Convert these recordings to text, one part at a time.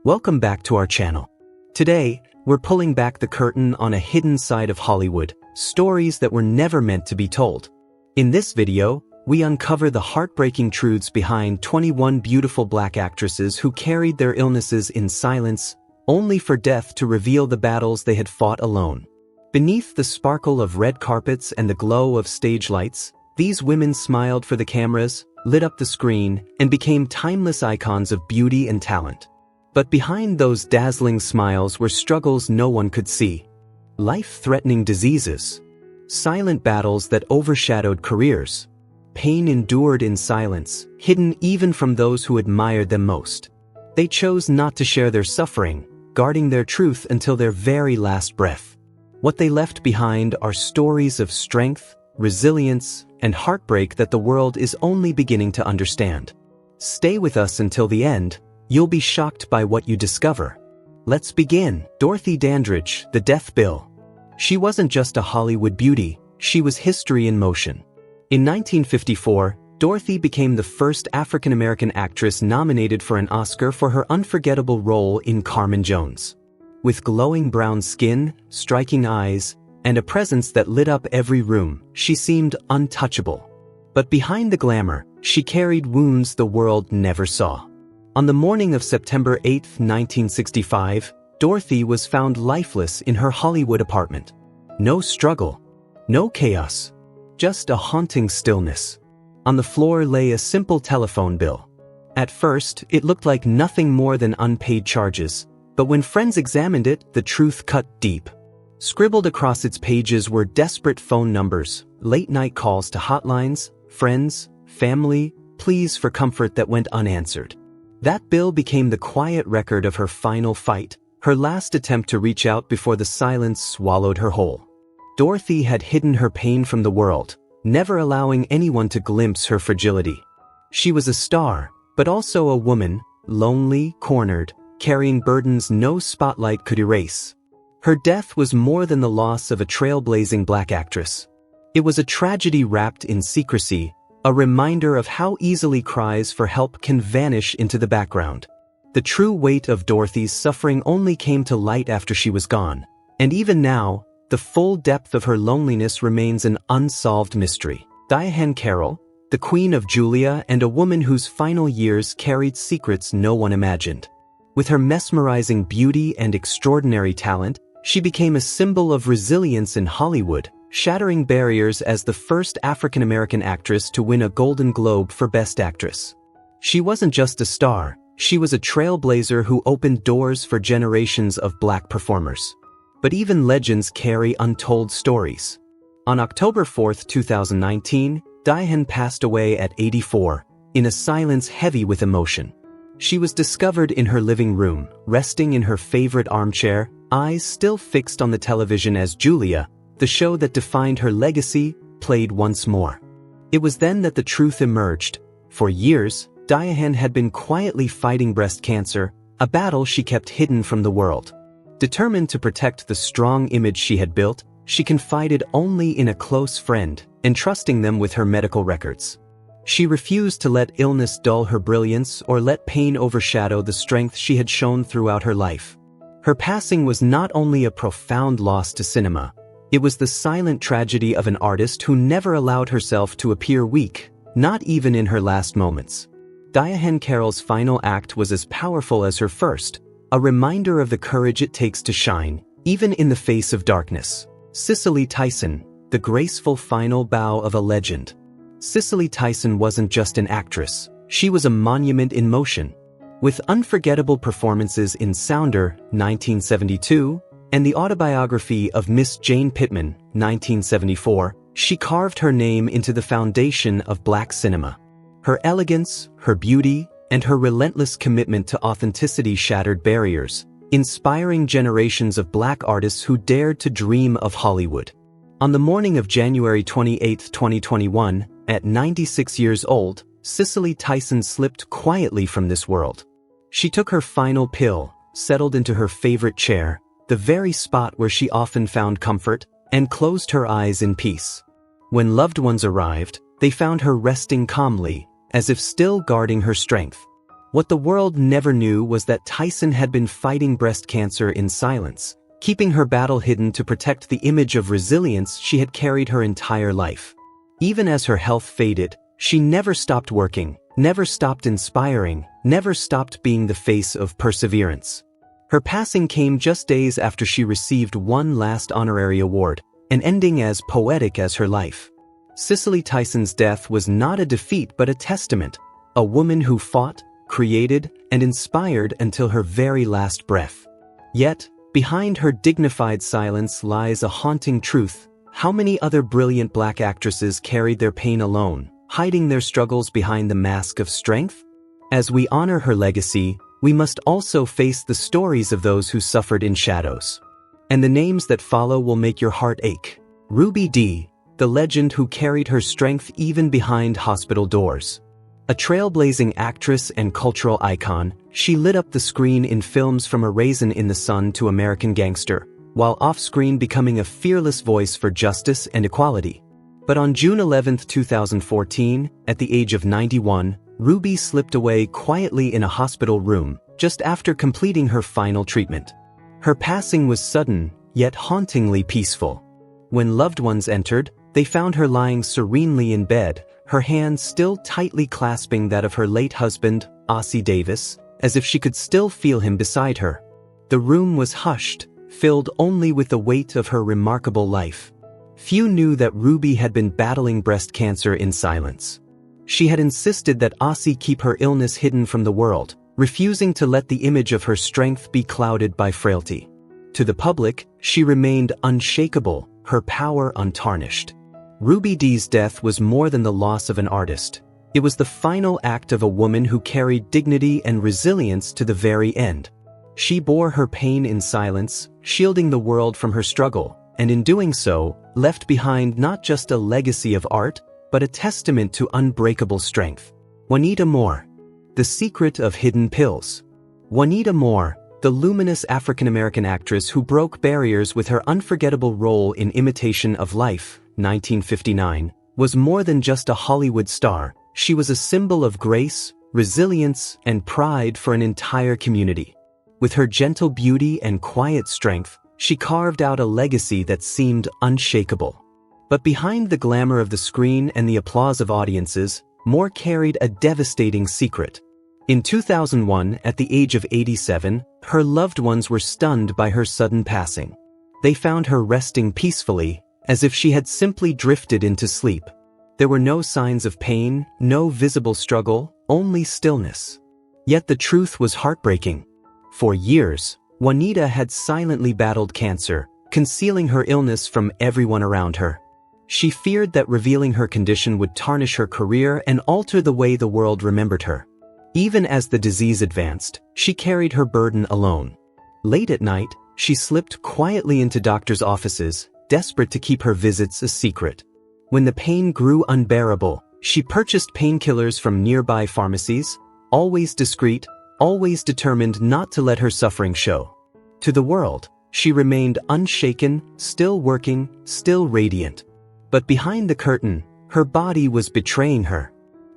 Welcome back to our channel. Today, we're pulling back the curtain on a hidden side of Hollywood, stories that were never meant to be told. In this video, we uncover the heartbreaking truths behind 21 beautiful black actresses who carried their illnesses in silence, only for death to reveal the battles they had fought alone. Beneath the sparkle of red carpets and the glow of stage lights, these women smiled for the cameras, lit up the screen, and became timeless icons of beauty and talent. But behind those dazzling smiles were struggles no one could see. Life-threatening diseases, silent battles that overshadowed careers, pain endured in silence, hidden even from those who admired them most. They chose not to share their suffering, guarding their truth until their very last breath. What they left behind are stories of strength, resilience, and heartbreak that the world is only beginning to understand. Stay with us until the end. You'll be shocked by what you discover. Let's begin. Dorothy Dandridge, the death bill. She wasn't just a Hollywood beauty, she was history in motion. In 1954, Dorothy became the first African-American actress nominated for an Oscar for her unforgettable role in Carmen Jones. With glowing brown skin, striking eyes, and a presence that lit up every room, she seemed untouchable. But behind the glamour, she carried wounds the world never saw. On the morning of September 8, 1965, Dorothy was found lifeless in her Hollywood apartment. No struggle, no chaos, just a haunting stillness. On the floor lay a simple telephone bill. At first, it looked like nothing more than unpaid charges, but when friends examined it, the truth cut deep. Scribbled across its pages were desperate phone numbers, late-night calls to hotlines, friends, family, pleas for comfort that went unanswered. That bill became the quiet record of her final fight, her last attempt to reach out before the silence swallowed her whole. Dorothy had hidden her pain from the world, never allowing anyone to glimpse her fragility. She was a star, but also a woman, lonely, cornered, carrying burdens no spotlight could erase. Her death was more than the loss of a trailblazing black actress. It was a tragedy wrapped in secrecy, a reminder of how easily cries for help can vanish into the background. The true weight of Dorothy's suffering only came to light after she was gone, and even now, the full depth of her loneliness remains an unsolved mystery. Diahann Carroll, the Queen of Julia and a woman whose final years carried secrets no one imagined. With her mesmerizing beauty and extraordinary talent, she became a symbol of resilience in Hollywood, shattering barriers as the first African-American actress to win a Golden Globe for Best Actress. She wasn't just a star, she was a trailblazer who opened doors for generations of black performers. But even legends carry untold stories. On October 4, 2019, Diahann passed away at 84, in a silence heavy with emotion. She was discovered in her living room, resting in her favorite armchair, eyes still fixed on the television as Julia, the show that defined her legacy, played once more. It was then that the truth emerged. For years, Diahann had been quietly fighting breast cancer, a battle she kept hidden from the world. Determined to protect the strong image she had built, she confided only in a close friend, entrusting them with her medical records. She refused to let illness dull her brilliance or let pain overshadow the strength she had shown throughout her life. Her passing was not only a profound loss to cinema, it was the silent tragedy of an artist who never allowed herself to appear weak, not even in her last moments. Diahann Carroll's final act was as powerful as her first, a reminder of the courage it takes to shine, even in the face of darkness. Cicely Tyson, the graceful final bow of a legend. Cicely Tyson wasn't just an actress, she was a monument in motion. With unforgettable performances in Sounder, 1972, and the autobiography of Miss Jane Pittman, 1974, she carved her name into the foundation of black cinema. Her elegance, her beauty, and her relentless commitment to authenticity shattered barriers, inspiring generations of black artists who dared to dream of Hollywood. On the morning of January 28, 2021, at 96 years old, Cicely Tyson slipped quietly from this world. She took her final pill, settled into her favorite chair, the very spot where she often found comfort, and closed her eyes in peace. When loved ones arrived, they found her resting calmly, as if still guarding her strength. What the world never knew was that Tyson had been fighting breast cancer in silence, keeping her battle hidden to protect the image of resilience she had carried her entire life. Even as her health faded, she never stopped working, never stopped inspiring, never stopped being the face of perseverance. Her passing came just days after she received one last honorary award, an ending as poetic as her life. Cicely Tyson's death was not a defeat but a testament, a woman who fought, created, and inspired until her very last breath. Yet, behind her dignified silence lies a haunting truth. How many other brilliant black actresses carried their pain alone, hiding their struggles behind the mask of strength? As we honor her legacy, we must also face the stories of those who suffered in shadows. And the names that follow will make your heart ache. Ruby Dee, the legend who carried her strength even behind hospital doors. A trailblazing actress and cultural icon, she lit up the screen in films from A Raisin in the Sun to American Gangster, while off-screen becoming a fearless voice for justice and equality. But on June 11, 2014, at the age of 91, Ruby slipped away quietly in a hospital room, just after completing her final treatment. Her passing was sudden, yet hauntingly peaceful. When loved ones entered, they found her lying serenely in bed, her hand still tightly clasping that of her late husband, Ossie Davis, as if she could still feel him beside her. The room was hushed, filled only with the weight of her remarkable life. Few knew that Ruby had been battling breast cancer in silence. She had insisted that Ossie keep her illness hidden from the world, refusing to let the image of her strength be clouded by frailty. To the public, she remained unshakable, her power untarnished. Ruby Dee's death was more than the loss of an artist. It was the final act of a woman who carried dignity and resilience to the very end. She bore her pain in silence, shielding the world from her struggle, and in doing so, left behind not just a legacy of art, but a testament to unbreakable strength. Juanita Moore. The Secret of Hidden Pills. Juanita Moore, the luminous African-American actress who broke barriers with her unforgettable role in Imitation of Life, 1959, was more than just a Hollywood star. She was a symbol of grace, resilience, and pride for an entire community. With her gentle beauty and quiet strength, she carved out a legacy that seemed unshakable. But behind the glamour of the screen and the applause of audiences, Moore carried a devastating secret. In 2001, at the age of 87, her loved ones were stunned by her sudden passing. They found her resting peacefully, as if she had simply drifted into sleep. There were no signs of pain, no visible struggle, only stillness. Yet the truth was heartbreaking. For years, Juanita had silently battled cancer, concealing her illness from everyone around her. She feared that revealing her condition would tarnish her career and alter the way the world remembered her. Even as the disease advanced, she carried her burden alone. Late at night, she slipped quietly into doctors' offices, desperate to keep her visits a secret. When the pain grew unbearable, she purchased painkillers from nearby pharmacies, always discreet, always determined not to let her suffering show. To the world, she remained unshaken, still working, still radiant. But behind the curtain, her body was betraying her.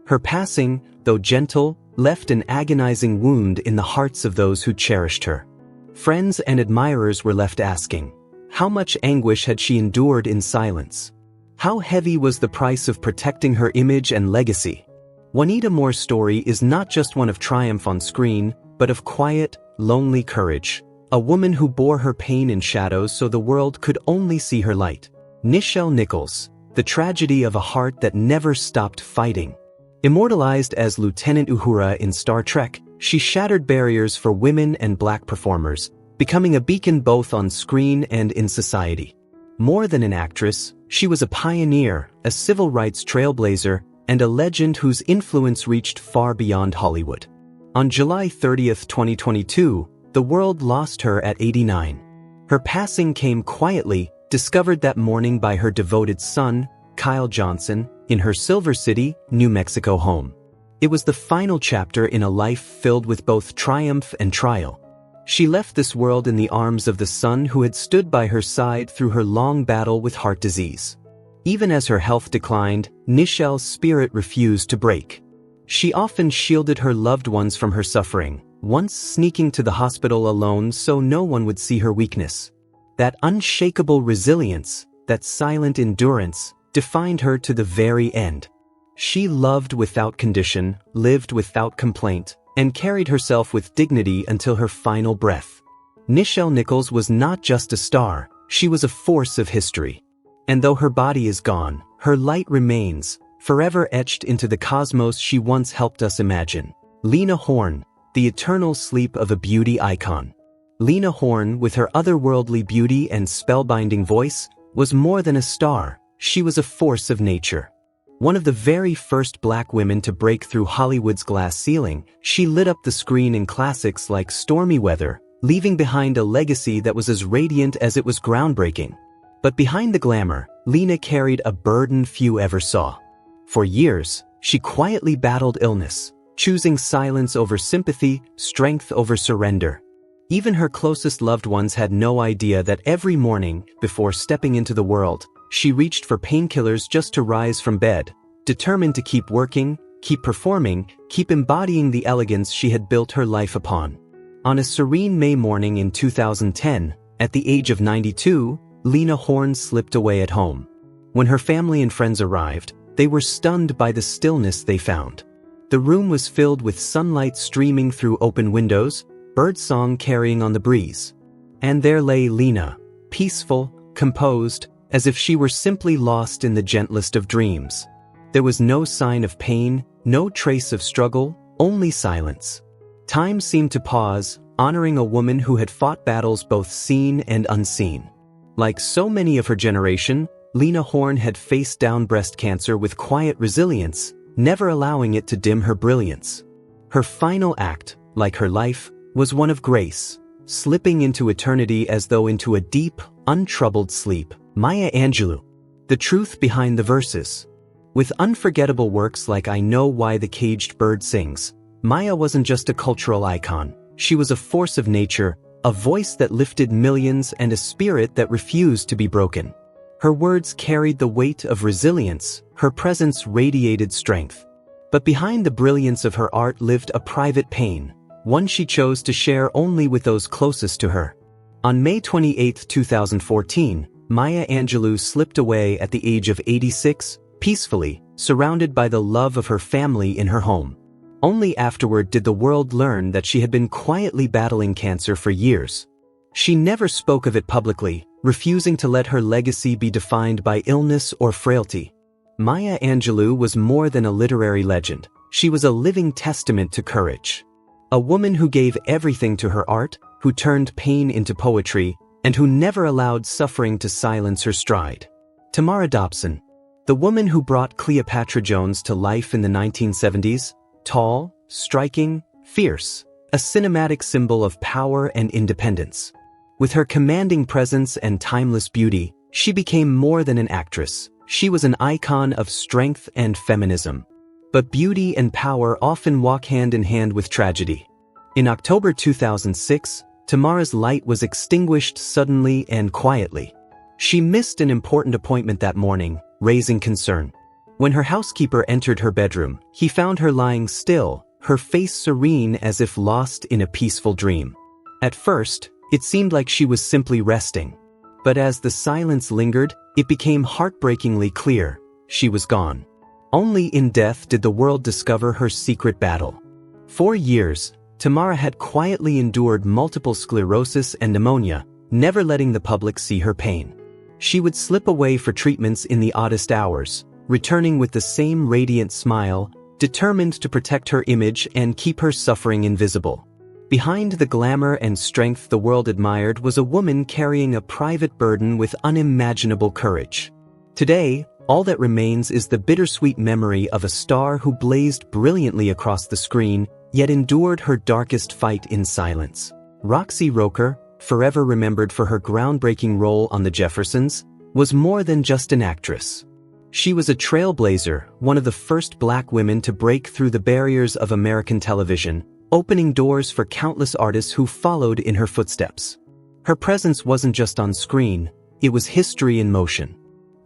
Her passing, though gentle, left an agonizing wound in the hearts of those who cherished her. Friends and admirers were left asking, how much anguish had she endured in silence? How heavy was the price of protecting her image and legacy? Juanita Moore's story is not just one of triumph on screen, but of quiet, lonely courage. A woman who bore her pain in shadows so the world could only see her light. Nichelle Nichols, the tragedy of a heart that never stopped fighting. Immortalized as Lieutenant Uhura in Star Trek, she shattered barriers for women and black performers, becoming a beacon both on screen and in society. More than an actress, she was a pioneer, a civil rights trailblazer, and a legend whose influence reached far beyond Hollywood. On July 30, 2022, the world lost her at 89. Her passing came quietly, discovered that morning by her devoted son, Kyle Johnson, in her Silver City, New Mexico home. It was the final chapter in a life filled with both triumph and trial. She left this world in the arms of the son who had stood by her side through her long battle with heart disease. Even as her health declined, Nichelle's spirit refused to break. She often shielded her loved ones from her suffering, once sneaking to the hospital alone so no one would see her weakness. That unshakable resilience, that silent endurance, defined her to the very end. She loved without condition, lived without complaint, and carried herself with dignity until her final breath. Nichelle Nichols was not just a star, she was a force of history. And though her body is gone, her light remains, forever etched into the cosmos she once helped us imagine. Lena Horne, the eternal sleep of a beauty icon. Lena Horne, with her otherworldly beauty and spellbinding voice, was more than a star, she was a force of nature. One of the very first black women to break through Hollywood's glass ceiling, she lit up the screen in classics like Stormy Weather, leaving behind a legacy that was as radiant as it was groundbreaking. But behind the glamour, Lena carried a burden few ever saw. For years, she quietly battled illness, choosing silence over sympathy, strength over surrender. Even her closest loved ones had no idea that every morning, before stepping into the world, she reached for painkillers just to rise from bed, determined to keep working, keep performing, keep embodying the elegance she had built her life upon. On a serene May morning in 2010, at the age of 92, Lena Horne slipped away at home. When her family and friends arrived, they were stunned by the stillness they found. The room was filled with sunlight streaming through open windows, birdsong carrying on the breeze. And there lay Lena, peaceful, composed, as if she were simply lost in the gentlest of dreams. There was no sign of pain, no trace of struggle, only silence. Time seemed to pause, honoring a woman who had fought battles both seen and unseen. Like so many of her generation, Lena Horne had faced down breast cancer with quiet resilience, never allowing it to dim her brilliance. Her final act, like her life, was one of grace, slipping into eternity as though into a deep, untroubled sleep. Maya Angelou. The truth behind the verses. With unforgettable works like I Know Why the Caged Bird Sings, Maya wasn't just a cultural icon, she was a force of nature, a voice that lifted millions and a spirit that refused to be broken. Her words carried the weight of resilience, her presence radiated strength. But behind the brilliance of her art lived a private pain, one she chose to share only with those closest to her. On May 28, 2014, Maya Angelou slipped away at the age of 86, peacefully, surrounded by the love of her family in her home. Only afterward did the world learn that she had been quietly battling cancer for years. She never spoke of it publicly, refusing to let her legacy be defined by illness or frailty. Maya Angelou was more than a literary legend, she was a living testament to courage. A woman who gave everything to her art, who turned pain into poetry, and who never allowed suffering to silence her stride. Tamara Dobson, the woman who brought Cleopatra Jones to life in the 1970s, tall, striking, fierce, a cinematic symbol of power and independence. With her commanding presence and timeless beauty, she became more than an actress, she was an icon of strength and feminism. But beauty and power often walk hand in hand with tragedy. In October 2006, Tamara's light was extinguished suddenly and quietly. She missed an important appointment that morning, raising concern. When her housekeeper entered her bedroom, he found her lying still, her face serene as if lost in a peaceful dream. At first, it seemed like she was simply resting. But as the silence lingered, it became heartbreakingly clear, she was gone. Only in death did the world discover her secret battle. For years, Tamara had quietly endured multiple sclerosis and pneumonia, never letting the public see her pain. She would slip away for treatments in the oddest hours, returning with the same radiant smile, determined to protect her image and keep her suffering invisible. Behind the glamour and strength the world admired was a woman carrying a private burden with unimaginable courage. Today, all that remains is the bittersweet memory of a star who blazed brilliantly across the screen, yet endured her darkest fight in silence. Roxy Roker, forever remembered for her groundbreaking role on The Jeffersons, was more than just an actress. She was a trailblazer, one of the first black women to break through the barriers of American television, opening doors for countless artists who followed in her footsteps. Her presence wasn't just on screen, it was history in motion.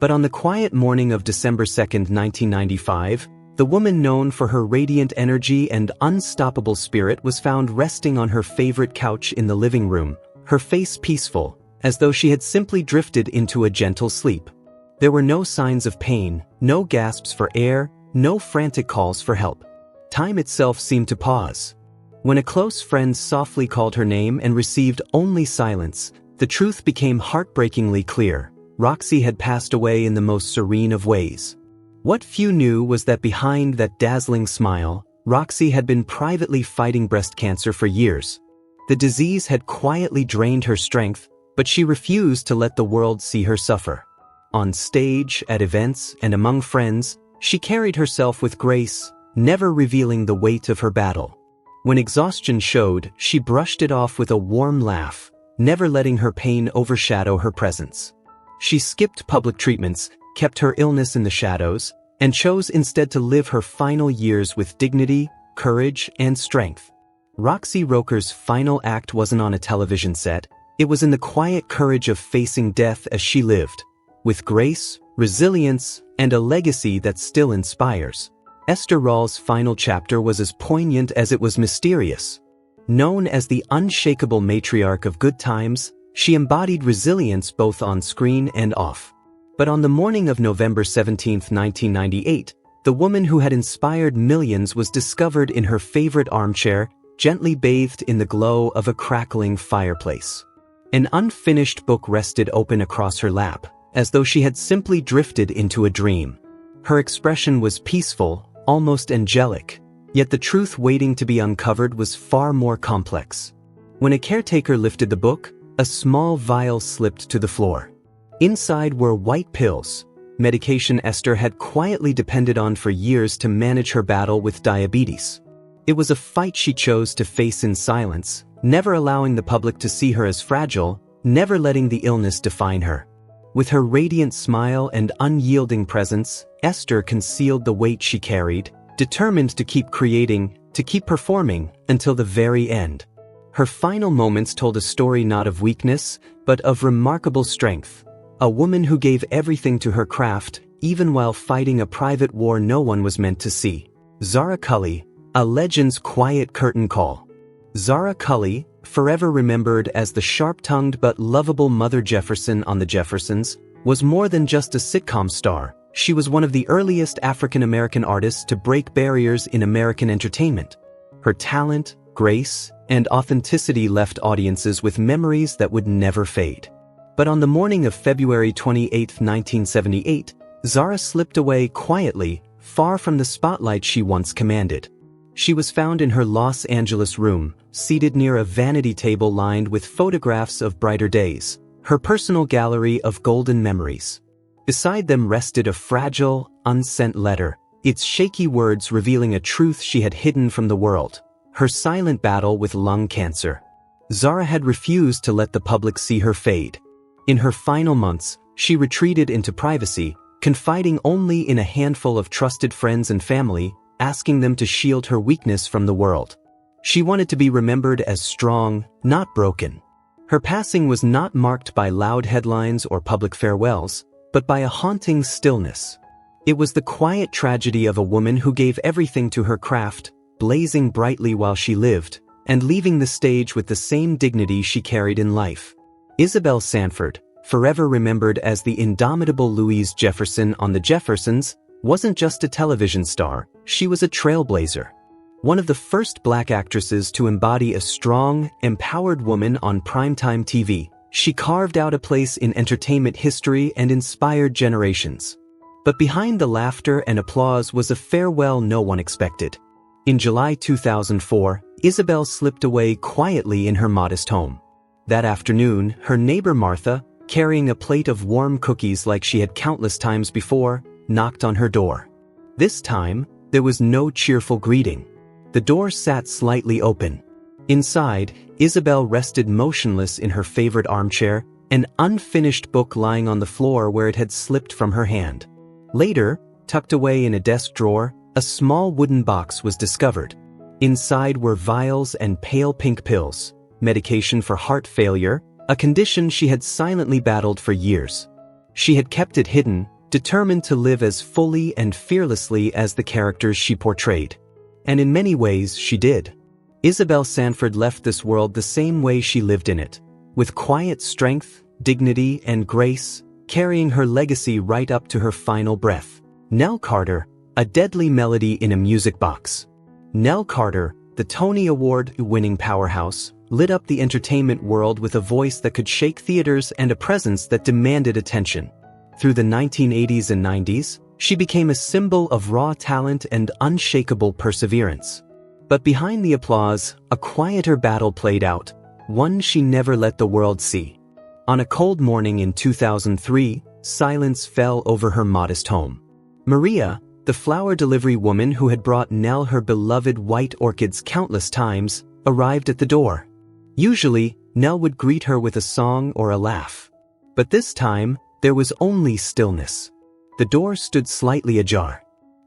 But on the quiet morning of December 2, 1995, The woman known for her radiant energy and unstoppable spirit was found resting on her favorite couch in the living room, her face peaceful, as though she had simply drifted into a gentle sleep. There were no signs of pain, no gasps for air, no frantic calls for help. Time itself seemed to pause. When a close friend softly called her name and received only silence, the truth became heartbreakingly clear. Roxy had passed away in the most serene of ways. What few knew was that behind that dazzling smile, Roxy had been privately fighting breast cancer for years. The disease had quietly drained her strength, but she refused to let the world see her suffer. On stage, at events, and among friends, she carried herself with grace, never revealing the weight of her battle. When exhaustion showed, she brushed it off with a warm laugh, never letting her pain overshadow her presence. She skipped public treatments, kept her illness in the shadows, and chose instead to live her final years with dignity, courage, and strength. Roxy Roker's final act wasn't on a television set, it was in the quiet courage of facing death as she lived, with grace, resilience, and a legacy that still inspires. Esther Rolle's final chapter was as poignant as it was mysterious. Known as the unshakable matriarch of good times, she embodied resilience both on screen and off. But on the morning of November 17, 1998, the woman who had inspired millions was discovered in her favorite armchair, gently bathed in the glow of a crackling fireplace. An unfinished book rested open across her lap, as though she had simply drifted into a dream. Her expression was peaceful, almost angelic, yet the truth waiting to be uncovered was far more complex. When a caretaker lifted the book, a small vial slipped to the floor. Inside were white pills, medication Esther had quietly depended on for years to manage her battle with diabetes. It was a fight she chose to face in silence, never allowing the public to see her as fragile, never letting the illness define her. With her radiant smile and unyielding presence, Esther concealed the weight she carried, determined to keep creating, to keep performing, until the very end. Her final moments told a story not of weakness, but of remarkable strength. A woman who gave everything to her craft, even while fighting a private war no one was meant to see. Zara Cully, a legend's quiet curtain call. Zara Cully, forever remembered as the sharp-tongued but lovable Mother Jefferson on The Jeffersons, was more than just a sitcom star. She was one of the earliest African-American artists to break barriers in American entertainment. Her talent, grace, and authenticity left audiences with memories that would never fade. But on the morning of February 28, 1978, Zara slipped away quietly, far from the spotlight she once commanded. She was found in her Los Angeles room, seated near a vanity table lined with photographs of brighter days, her personal gallery of golden memories. Beside them rested a fragile, unsent letter, its shaky words revealing a truth she had hidden from the world: her silent battle with lung cancer. Zara had refused to let the public see her fade. In her final months, she retreated into privacy, confiding only in a handful of trusted friends and family, asking them to shield her weakness from the world. She wanted to be remembered as strong, not broken. Her passing was not marked by loud headlines or public farewells, but by a haunting stillness. It was the quiet tragedy of a woman who gave everything to her craft, blazing brightly while she lived, and leaving the stage with the same dignity she carried in life. Isabel Sanford, forever remembered as the indomitable Louise Jefferson on The Jeffersons, wasn't just a television star, she was a trailblazer. One of the first black actresses to embody a strong, empowered woman on primetime TV, she carved out a place in entertainment history and inspired generations. But behind the laughter and applause was a farewell no one expected. In July 2004, Isabel slipped away quietly in her modest home. That afternoon, her neighbor Martha, carrying a plate of warm cookies like she had countless times before, knocked on her door. This time, there was no cheerful greeting. The door sat slightly open. Inside, Isabel rested motionless in her favorite armchair, an unfinished book lying on the floor where it had slipped from her hand. Later, tucked away in a desk drawer, a small wooden box was discovered. Inside were vials and pale pink pills, medication for heart failure, a condition she had silently battled for years. She had kept it hidden, determined to live as fully and fearlessly as the characters she portrayed. And in many ways, she did. Isabel Sanford left this world the same way she lived in it, with quiet strength, dignity, and grace, carrying her legacy right up to her final breath. Nell Carter, a deadly melody in a music box. Nell Carter, the Tony Award-winning powerhouse, lit up the entertainment world with a voice that could shake theaters and a presence that demanded attention. Through the 1980s and 90s, she became a symbol of raw talent and unshakable perseverance. But behind the applause, a quieter battle played out, one she never let the world see. On a cold morning in 2003, silence fell over her modest home. Maria, the flower delivery woman who had brought Nell her beloved white orchids countless times, arrived at the door. Usually, Nell would greet her with a song or a laugh. But this time, there was only stillness. The door stood slightly ajar.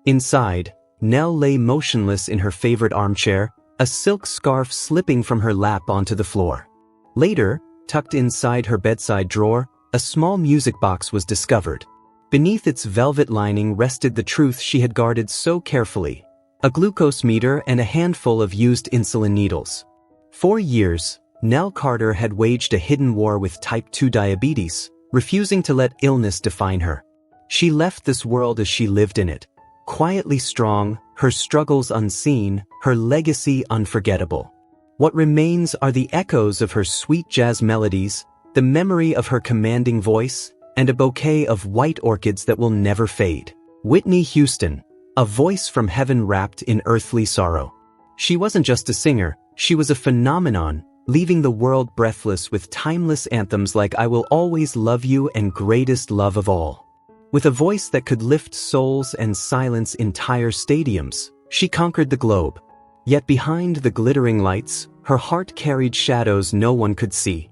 Inside, Nell lay motionless in her favorite armchair, a silk scarf slipping from her lap onto the floor. Later, tucked inside her bedside drawer, a small music box was discovered. Beneath its velvet lining rested the truth she had guarded so carefully: a glucose meter and a handful of used insulin needles. For years, Nell Carter had waged a hidden war with type 2 diabetes, refusing to let illness define her. She left this world as she lived in it, quietly strong, her struggles unseen, her legacy unforgettable. What remains are the echoes of her sweet jazz melodies, the memory of her commanding voice, and a bouquet of white orchids that will never fade. Whitney Houston, a voice from heaven wrapped in earthly sorrow. She wasn't just a singer, she was a phenomenon, leaving the world breathless with timeless anthems like I Will Always Love You and Greatest Love of All. With a voice that could lift souls and silence entire stadiums, she conquered the globe. Yet behind the glittering lights, her heart carried shadows no one could see.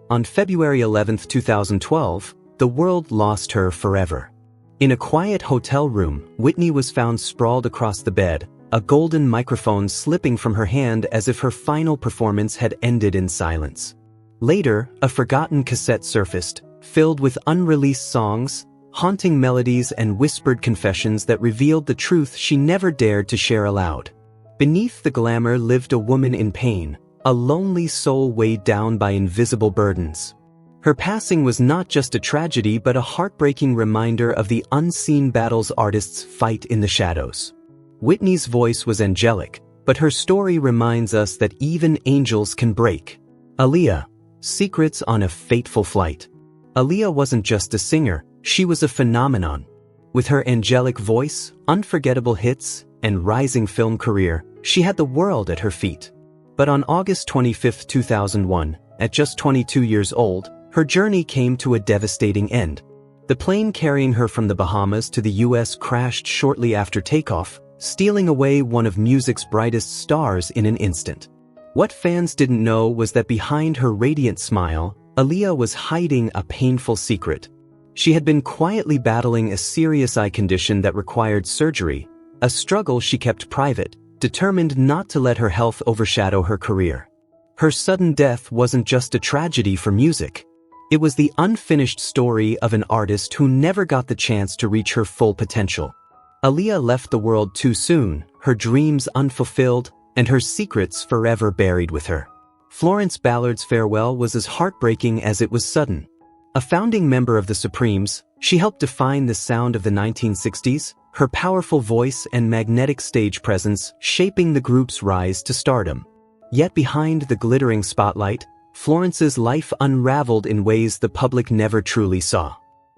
On February 11, 2012, the world lost her forever. In a quiet hotel room, Whitney was found sprawled across the bed, a golden microphone slipping from her hand as if her final performance had ended in silence. Later, a forgotten cassette surfaced, filled with unreleased songs, haunting melodies and whispered confessions that revealed the truth she never dared to share aloud. Beneath the glamour lived a woman in pain, a lonely soul weighed down by invisible burdens. Her passing was not just a tragedy but a heartbreaking reminder of the unseen battles artists fight in the shadows. Whitney's voice was angelic, but her story reminds us that even angels can break. Aaliyah, Secrets on a Fateful Flight. Aaliyah wasn't just a singer, she was a phenomenon. With her angelic voice, unforgettable hits, and rising film career, she had the world at her feet. But on August 25, 2001, at just 22 years old, her journey came to a devastating end. The plane carrying her from the Bahamas to the US crashed shortly after takeoff, stealing away one of music's brightest stars in an instant. What fans didn't know was that behind her radiant smile, Aaliyah was hiding a painful secret. She had been quietly battling a serious eye condition that required surgery, a struggle she kept private, determined not to let her health overshadow her career. Her sudden death wasn't just a tragedy for music. It was the unfinished story of an artist who never got the chance to reach her full potential. Aaliyah left the world too soon, her dreams unfulfilled, and her secrets forever buried with her. Florence Ballard's farewell was as heartbreaking as it was sudden. A founding member of the Supremes, she helped define the sound of the 1960s, her powerful voice and magnetic stage presence shaping the group's rise to stardom. Yet behind the glittering spotlight, Florence's life unraveled in ways the public never truly saw.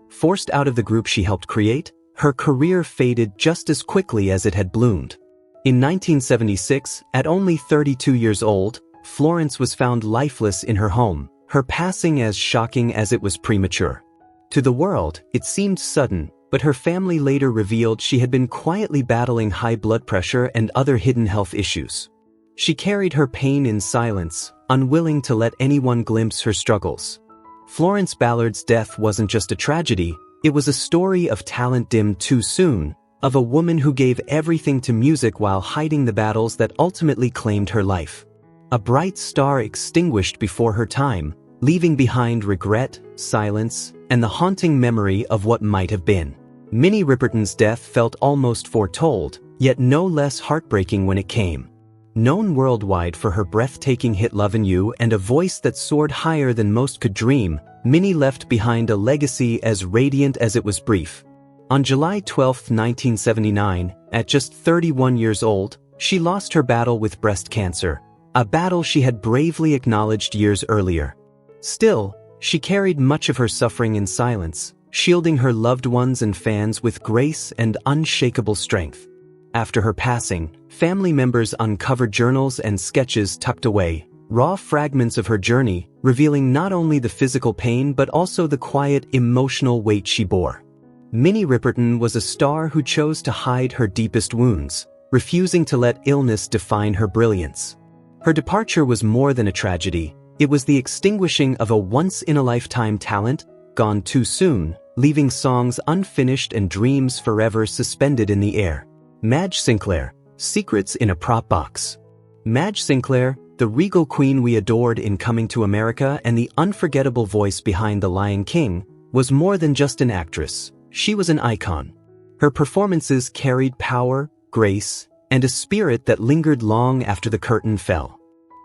Forced out of the group she helped create, her career faded just as quickly as it had bloomed. In 1976, at only 32 years old, Florence was found lifeless in her home, her passing as shocking as it was premature. To the world, it seemed sudden, but her family later revealed she had been quietly battling high blood pressure and other hidden health issues. She carried her pain in silence, unwilling to let anyone glimpse her struggles. Florence Ballard's death wasn't just a tragedy, it was a story of talent dimmed too soon, of a woman who gave everything to music while hiding the battles that ultimately claimed her life. A bright star extinguished before her time, leaving behind regret, silence, and the haunting memory of what might have been. Minnie Riperton's death felt almost foretold, yet no less heartbreaking when it came. Known worldwide for her breathtaking hit Lovin' You and a voice that soared higher than most could dream, Minnie left behind a legacy as radiant as it was brief. On July 12, 1979, at just 31 years old, she lost her battle with breast cancer, a battle she had bravely acknowledged years earlier. Still, she carried much of her suffering in silence, shielding her loved ones and fans with grace and unshakable strength. After her passing, family members uncovered journals and sketches tucked away, raw fragments of her journey, revealing not only the physical pain but also the quiet emotional weight she bore. Minnie Riperton was a star who chose to hide her deepest wounds, refusing to let illness define her brilliance. Her departure was more than a tragedy, it was the extinguishing of a once-in-a-lifetime talent, gone too soon, leaving songs unfinished and dreams forever suspended in the air. Madge Sinclair, Secrets in a Prop Box. Madge Sinclair, the regal queen we adored in Coming to America and the unforgettable voice behind The Lion King, was more than just an actress, she was an icon. Her performances carried power, grace, and a spirit that lingered long after the curtain fell.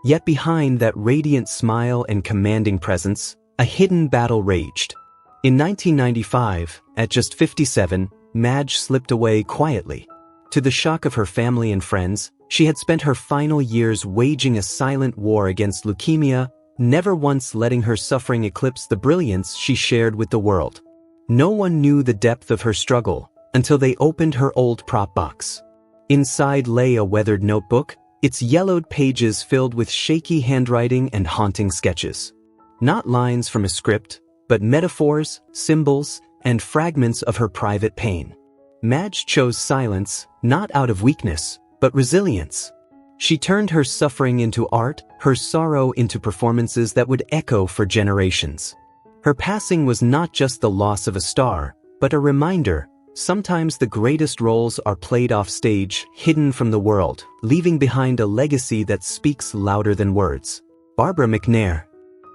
Yet behind that radiant smile and commanding presence, a hidden battle raged. In 1995, at just 57, Madge slipped away quietly. To the shock of her family and friends, she had spent her final years waging a silent war against leukemia, never once letting her suffering eclipse the brilliance she shared with the world. No one knew the depth of her struggle until they opened her old prop box. Inside lay a weathered notebook, its yellowed pages filled with shaky handwriting and haunting sketches. Not lines from a script, but metaphors, symbols, and fragments of her private pain. Madge chose silence, not out of weakness, but resilience. She turned her suffering into art, her sorrow into performances that would echo for generations. Her passing was not just the loss of a star, but a reminder, sometimes the greatest roles are played off stage, hidden from the world, leaving behind a legacy that speaks louder than words. Barbara McNair,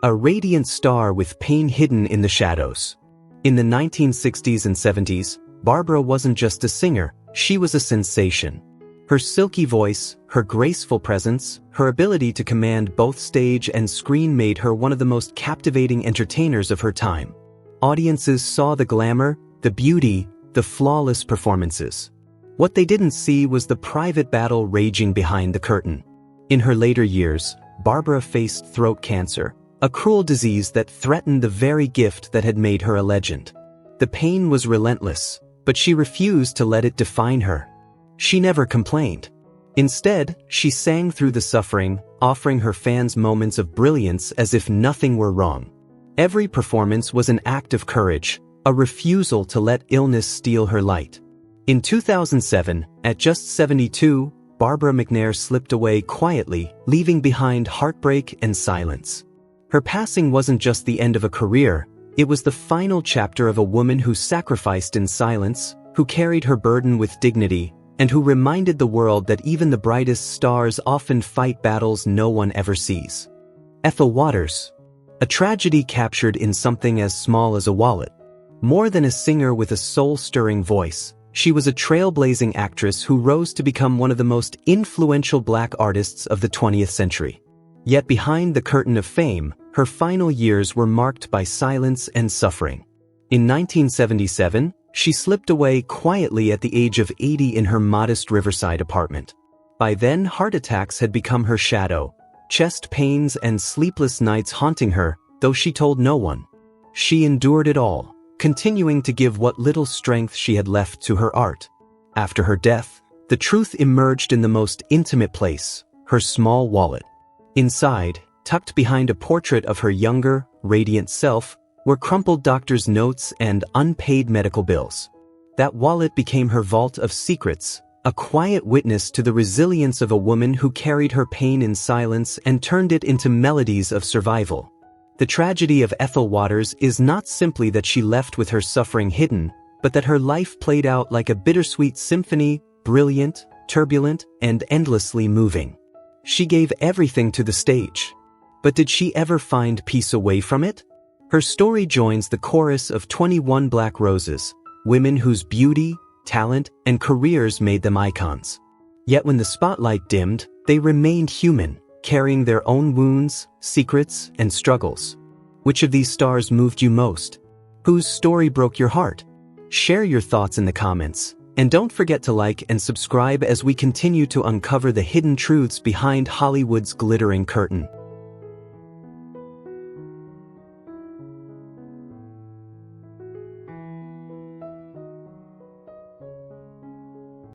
a radiant star with pain hidden in the shadows. In the 1960s and 70s, Barbara wasn't just a singer, she was a sensation. Her silky voice, her graceful presence, her ability to command both stage and screen made her one of the most captivating entertainers of her time. Audiences saw the glamour, the beauty, the flawless performances. What they didn't see was the private battle raging behind the curtain. In her later years, Barbara faced throat cancer, a cruel disease that threatened the very gift that had made her a legend. The pain was relentless, but she refused to let it define her. She never complained. Instead, she sang through the suffering, offering her fans moments of brilliance as if nothing were wrong. Every performance was an act of courage, a refusal to let illness steal her light. In 2007, at just 72, Barbara McNair slipped away quietly, leaving behind heartbreak and silence. Her passing wasn't just the end of a career, it was the final chapter of a woman who sacrificed in silence, who carried her burden with dignity, and who reminded the world that even the brightest stars often fight battles no one ever sees. Ethel Waters, a tragedy captured in something as small as a wallet. More than a singer with a soul-stirring voice, she was a trailblazing actress who rose to become one of the most influential Black artists of the 20th century. Yet behind the curtain of fame, her final years were marked by silence and suffering. In 1977, she slipped away quietly at the age of 80 in her modest Riverside apartment. By then, heart attacks had become her shadow, chest pains and sleepless nights haunting her, though she told no one. She endured it all, continuing to give what little strength she had left to her art. After her death, the truth emerged in the most intimate place, her small wallet. Inside, tucked behind a portrait of her younger, radiant self, were crumpled doctor's notes and unpaid medical bills. That wallet became her vault of secrets, a quiet witness to the resilience of a woman who carried her pain in silence and turned it into melodies of survival. The tragedy of Ethel Waters is not simply that she left with her suffering hidden, but that her life played out like a bittersweet symphony, brilliant, turbulent, and endlessly moving. She gave everything to the stage. But did she ever find peace away from it? Her story joins the chorus of 21 Black Roses, women whose beauty, talent, and careers made them icons. Yet when the spotlight dimmed, they remained human, carrying their own wounds, secrets, and struggles. Which of these stars moved you most? Whose story broke your heart? Share your thoughts in the comments, and don't forget to like and subscribe as we continue to uncover the hidden truths behind Hollywood's glittering curtain.